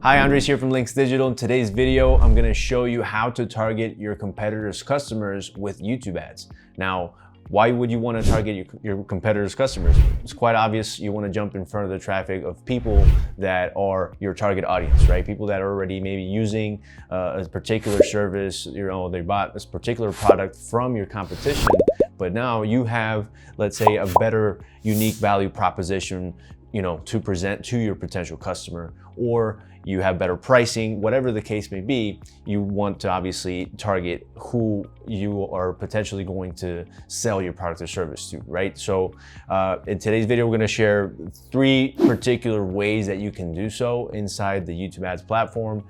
Hi, Andres here from Links Digital. In today's video, I'm gonna show you how to target your competitors' customers with YouTube ads. Now, why would you wanna target your competitors' customers? It's quite obvious. You wanna jump in front of the traffic of people that are your target audience, right? People that are already maybe using a particular service, they bought this particular product from your competition, but now you have, let's say, a better unique value proposition to present to your potential customer, or you have better pricing, whatever the case may be. You want to obviously target who you are potentially going to sell your product or service to, right? So in today's video, we're gonna share 3 particular ways that you can do so inside the YouTube ads platform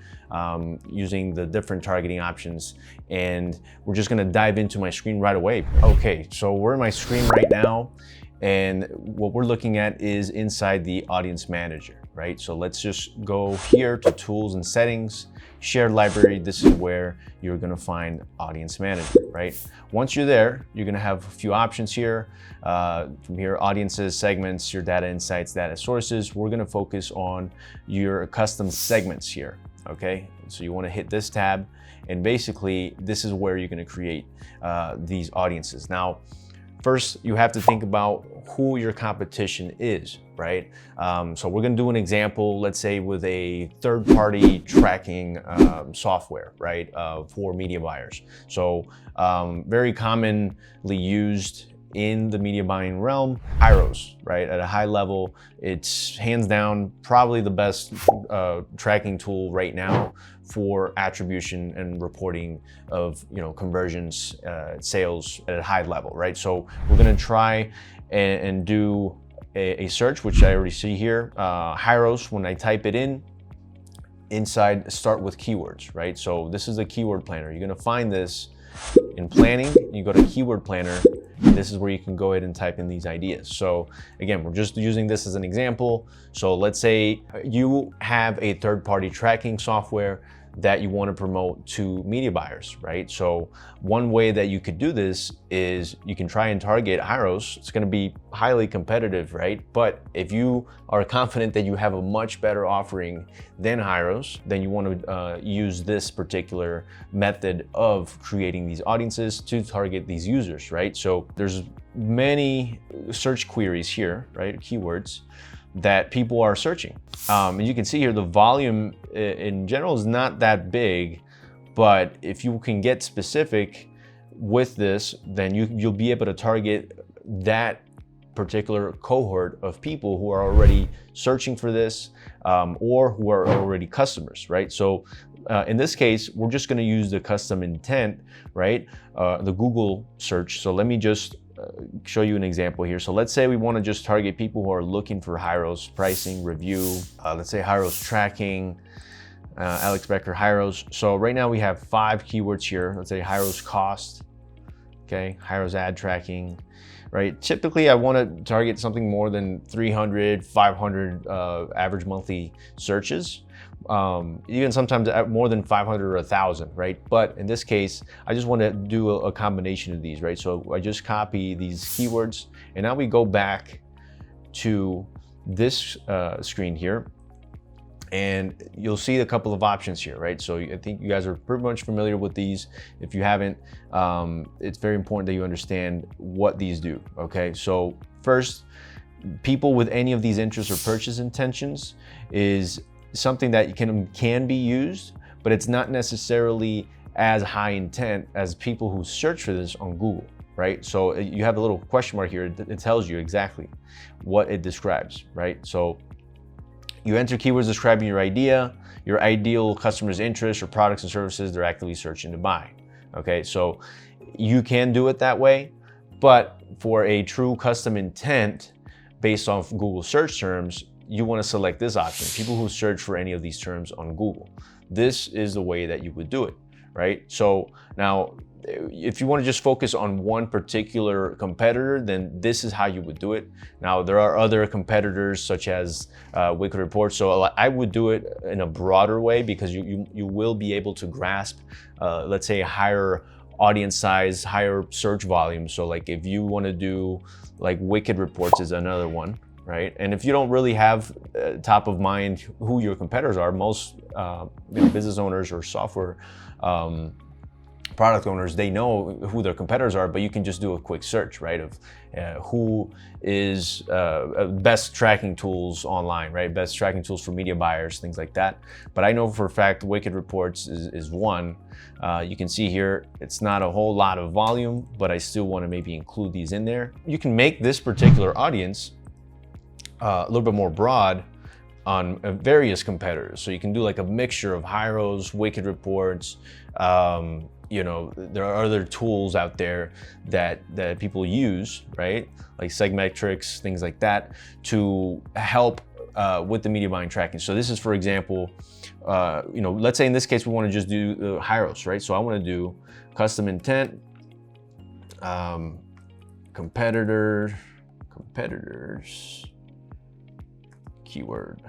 using the different targeting options. And we're just gonna dive into my screen right away. Okay, so we're in my screen right now. And what we're looking at is inside the audience manager, right? So let's just go here to tools and settings, shared library. This is where you're gonna find audience manager, right? Once you're there, you're gonna have a few options here. From here, audiences, segments, your data insights, data sources. We're gonna focus on your custom segments here, okay? So you wanna hit this tab, and basically this is where you're gonna create these audiences. Now, first, you have to think about who your competition is, right? So we're gonna do an example, let's say with a third-party tracking software, right? For media buyers. So very commonly used in the media buying realm, Hyros, right? At a high level, it's hands down probably the best tracking tool right now for attribution and reporting of conversions, sales at a high level, right? So we're gonna try and do a search, which I already see here. Hyros, when I type it in, inside start with keywords, right? So this is the keyword planner. You're gonna find this in planning. You go to keyword planner. This is where you can go ahead and type in these ideas. So again, we're just using this as an example. So let's say you have a third-party tracking software that you want to promote to media buyers, right? So one way that you could do this is you can try and target Hyros. It's going to be highly competitive, right? But if you are confident that you have a much better offering than Hyros, then you want to use this particular method of creating these audiences to target these users, right? So there's many search queries here, right? Keywords that people are searching. And you can see here the volume in general is not that big, but if you can get specific with this, then you'll be able to target that particular cohort of people who are already searching for this or who are already customers, right? So in this case, we're just gonna use the custom intent, right? The Google search. So let me just show you an example here. So let's say we want to just target people who are looking for Hyros pricing review. Let's say Hyros tracking, Alex Becker Hyros. So right now we have 5 keywords here. Let's say Hyros cost, okay, Hyros ad tracking, right? Typically I want to target something more than 300, 500 average monthly searches. Even sometimes more than 500 or 1,000, right? But in this case, I just want to do a combination of these, right? So I just copy these keywords, and now we go back to this screen here, and you'll see a couple of options here, right? So I think you guys are pretty much familiar with these. If you haven't, it's very important that you understand what these do, okay? So first, people with any of these interests or purchase intentions is something that can be used, but it's not necessarily as high intent as people who search for this on Google, right? So you have a little question mark here. It tells you exactly what it describes, right? So you enter keywords describing your idea, your ideal customer's interests or products and services they're actively searching to buy, okay? So you can do it that way, but for a true custom intent based off Google search terms, you want to select this option, people who search for any of these terms on Google. This is the way that you would do it, right? So now, if you want to just focus on one particular competitor, then this is how you would do it. Now, there are other competitors such as Wicked Report. So I would do it in a broader way because you will be able to grasp, let's say, a higher audience size, higher search volume. So like if you want to do like Wicked Reports is another one, right? And if you don't really have top of mind who your competitors are, most business owners or software product owners, they know who their competitors are, but you can just do a quick search, right, of who is best tracking tools online, right, best tracking tools for media buyers, things like that. But I know for a fact Wicked Reports is one. You can see here, it's not a whole lot of volume, but I still want to maybe include these in there. You can make this particular audience a little bit more broad on various competitors. So you can do like a mixture of Hyros, Wicked Reports. You know, there are other tools out there that people use, right? Like Segmetrics, things like that, to help with the media buying tracking. So this is, for example, you know, let's say in this case, we want to just do Hyros, right? So I want to do custom intent, competitors, keyword,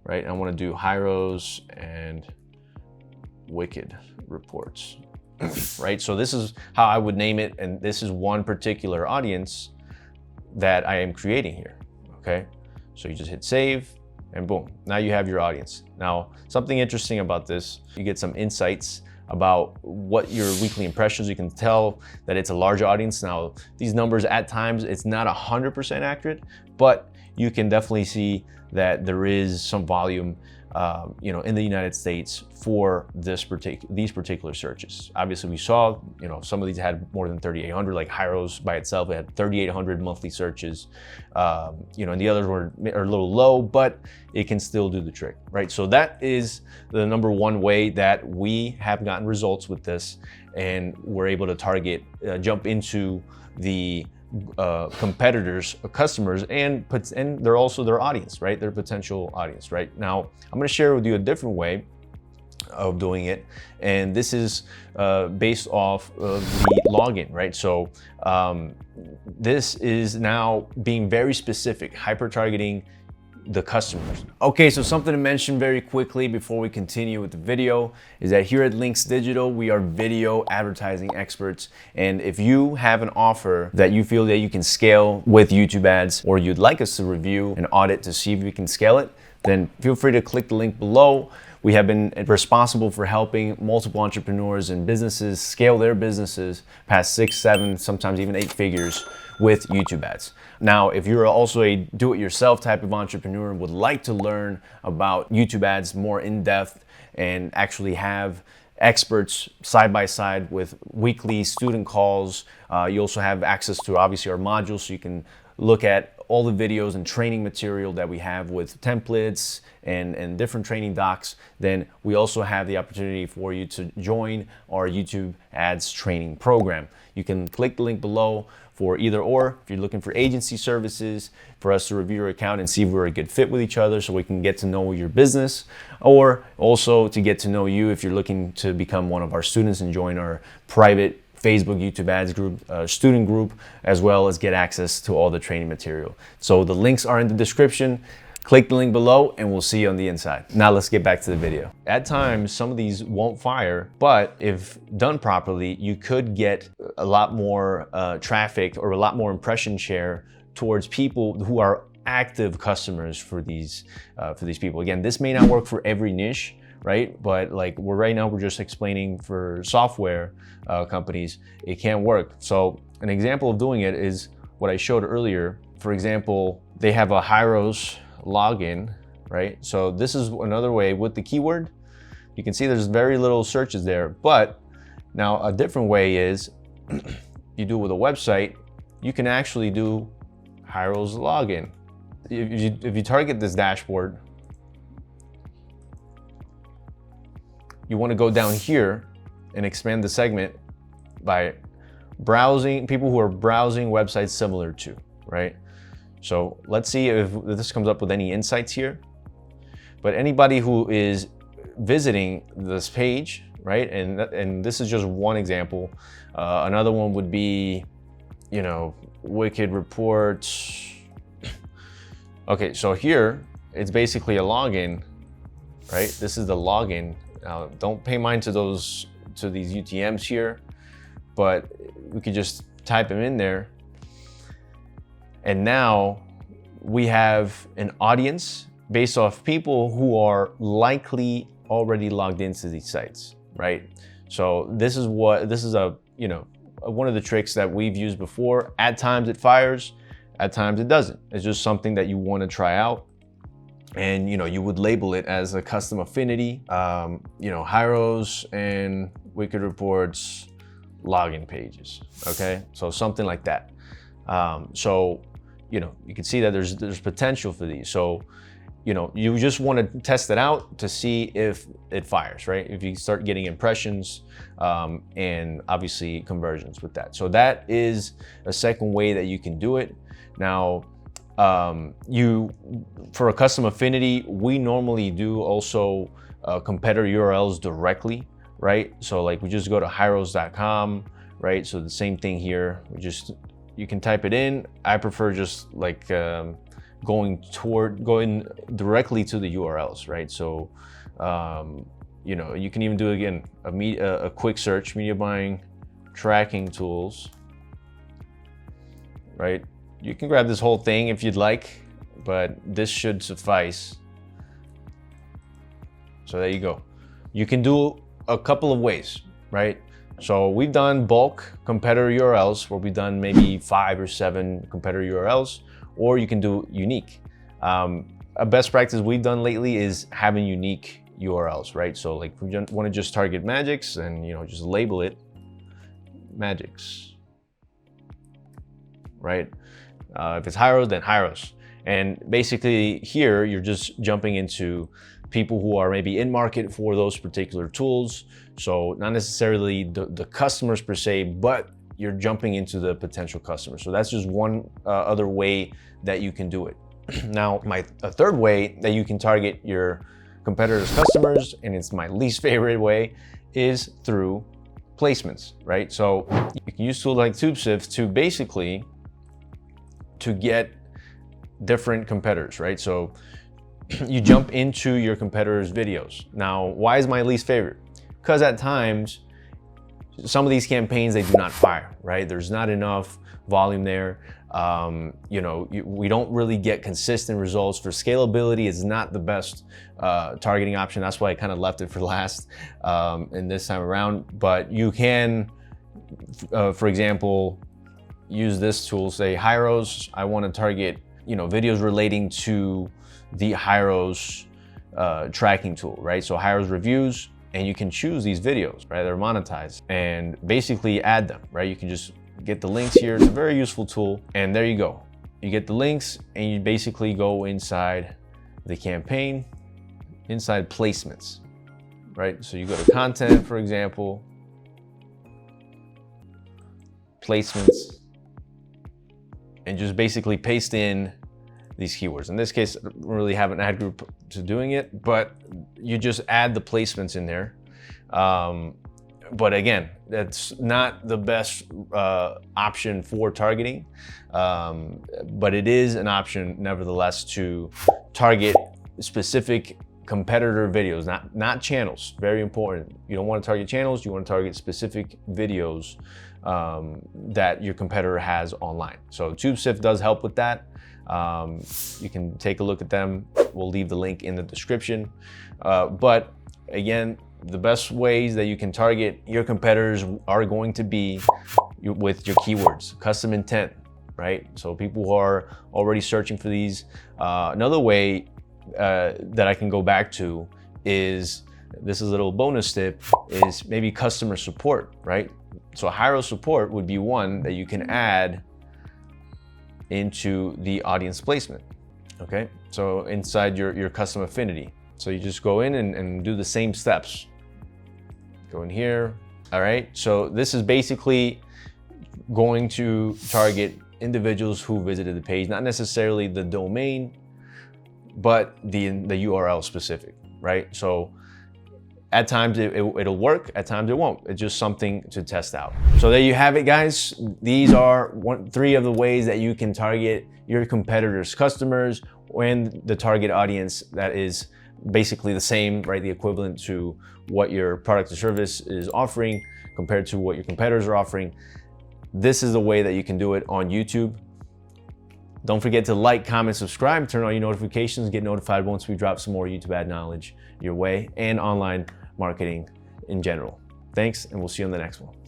right? I want to do Hyros and Wicked Reports, right? So this is how I would name it, and this is one particular audience that I am creating here, okay? So you just hit save, and boom, now you have your audience. Now, something interesting about this, you get some insights about what your weekly impressions. You can tell that it's a large audience. Now, these numbers at times, it's not 100% accurate, but you can definitely see that there is some volume you know, in the United States for these particular searches. Obviously, we saw, you know, some of these had more than 3,800, like Hyros by itself, it had 3,800 monthly searches. You know, and the others are a little low, but it can still do the trick, right? So that is the number one way that we have gotten results with this, and we're able to target, jump into the competitors, customers, and they're also their audience, right? Their potential audience, right? Now, I'm going to share with you a different way of doing it, and this is based off of the login, right? So this is now being very specific, hyper targeting the customers. Okay, so something to mention very quickly before we continue with the video is that here at Links Digital, we are video advertising experts. And if you have an offer that you feel that you can scale with YouTube ads, or you'd like us to review and audit to see if we can scale it, then feel free to click the link below. We have been responsible for helping multiple entrepreneurs and businesses scale their businesses past 6, 7, sometimes even 8 figures with YouTube ads. Now, if you're also a do-it-yourself type of entrepreneur and would like to learn about YouTube ads more in depth and actually have experts side by side with weekly student calls, you also have access to obviously our modules, so you can look at all the videos and training material that we have with templates and different training docs. Then we also have the opportunity for you to join our YouTube ads training program. You can click the link below for either or. If you're looking for agency services, for us to review your account and see if we're a good fit with each other so we can get to know your business, or also to get to know you if you're looking to become one of our students and join our private Facebook YouTube ads group, student group, as well as get access to all the training material. So the links are in the description. Click the link below and we'll see you on the inside. Now let's get back to the video. At times, some of these won't fire, but if done properly, you could get a lot more traffic or a lot more impression share towards people who are active customers for these people. Again, this may not work for every niche, right? But like right now, we're just explaining for software companies, it can work. So an example of doing it is what I showed earlier. For example, they have a Hyros login, right? So this is another way with the keyword. You can see there's very little searches there, but now a different way is you do with a website, you can actually do Hyros login. If you target this dashboard, you want to go down here and expand the segment by browsing people who are browsing websites similar to, right? So let's see if this comes up with any insights here. But anybody who is visiting this page, right? And this is just one example. Another one would be, you know, Wicked Reports. Okay, so here it's basically a login, right? This is the login. Now, don't pay mind to these UTMs here, but we could just type them in there. And now we have an audience based off people who are likely already logged into these sites, right? So this is a, you know, one of the tricks that we've used before. At times it fires, at times it doesn't. It's just something that you want to try out. And, you know, you would label it as a custom affinity, you know, Hyros and Wicked Reports login pages, okay? So something like that. So, you know, you can see that there's potential for these. So, you know, you just want to test it out to see if it fires, right? If you start getting impressions and obviously conversions with that. So that is a second way that you can do it. Now, for a custom affinity, we normally do also competitor URLs directly, right? So like we just go to hyros.com, right? So the same thing here. You can type it in. I prefer just like going directly to the URLs, right? So you know, you can even do again a quick search, media buying tracking tools, right? You can grab this whole thing if you'd like, but this should suffice. So there you go. You can do a couple of ways, right? So we've done bulk competitor URLs where we've done maybe 5 or 7 competitor URLs, or you can do unique. A best practice we've done lately is having unique URLs, right? So like we want to just target Magix and, you know, just label it Magix, right? If it's Hyros, then Hyros. And basically here, you're just jumping into people who are maybe in market for those particular tools. So not necessarily the customers per se, but you're jumping into the potential customers. So that's just one other way that you can do it. Now, a third way that you can target your competitors' customers, and it's my least favorite way, is through placements, right? So you can use tools like TubeSift to basically get different competitors, right? So you jump into your competitors' videos. Now, why is my least favorite? Because at times, some of these campaigns, they do not fire, right? There's not enough volume there. You know, we don't really get consistent results. For scalability, it's not the best targeting option. That's why I kind of left it for last and this time around. But you can, for example, use this tool, say Hyros, I want to target, you know, videos relating to the Hyros tracking tool, right? So Hyros reviews, and you can choose these videos, right? They're monetized, and basically add them, right? You can just get the links here. It's a very useful tool, and there you go. You get the links, and you basically go inside the campaign, inside placements, right? So you go to content, for example, placements, and just basically paste in these keywords. In this case, I don't really have an ad group to doing it, but you just add the placements in there. But again, that's not the best option for targeting, but it is an option nevertheless to target specific competitor videos, not channels. Very important. You don't want to target channels, you want to target specific videos that your competitor has online. So TubeSift does help with that. You can take a look at them. We'll leave the link in the description. But again, the best ways that you can target your competitors are going to be with your keywords, custom intent, right? So people who are already searching for these. Another way that I can go back to is, this is a little bonus tip, is maybe customer support, right? So Hyros support would be one that you can add into the audience placement, okay? So inside your custom affinity. So you just go in and do the same steps. Go in here, all right? So this is basically going to target individuals who visited the page, not necessarily the domain, but the URL specific, right? So at times it'll work, at times it won't. It's just something to test out. So there you have it, guys. These are 3 of the ways that you can target your competitors' customers when the target audience that is basically the same, right? The equivalent to what your product or service is offering compared to what your competitors are offering. This is the way that you can do it on YouTube. Don't forget to like, comment, subscribe, turn on your notifications, get notified once we drop some more YouTube ad knowledge your way and online marketing in general. Thanks, and we'll see you on the next one.